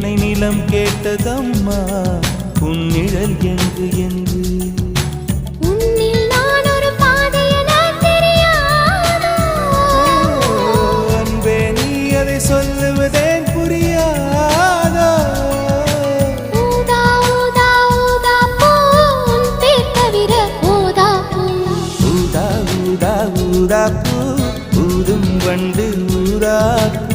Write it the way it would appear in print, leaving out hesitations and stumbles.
என்னை நிலம் கேட்டதம்மா உன்னிழல் என்று என்று உன்னில் நான் ஒரு பாதை என தெரியாதோ அன்பே நீ அதை சொல்லுவதேன் புரியாதோ ஊதா ஊதா ஊதா பூ உன் பேர் தவிர ஊதா பூ ஊதா ஊதா ஊதா பூ ஊதும் வண்டு ஊதா பூ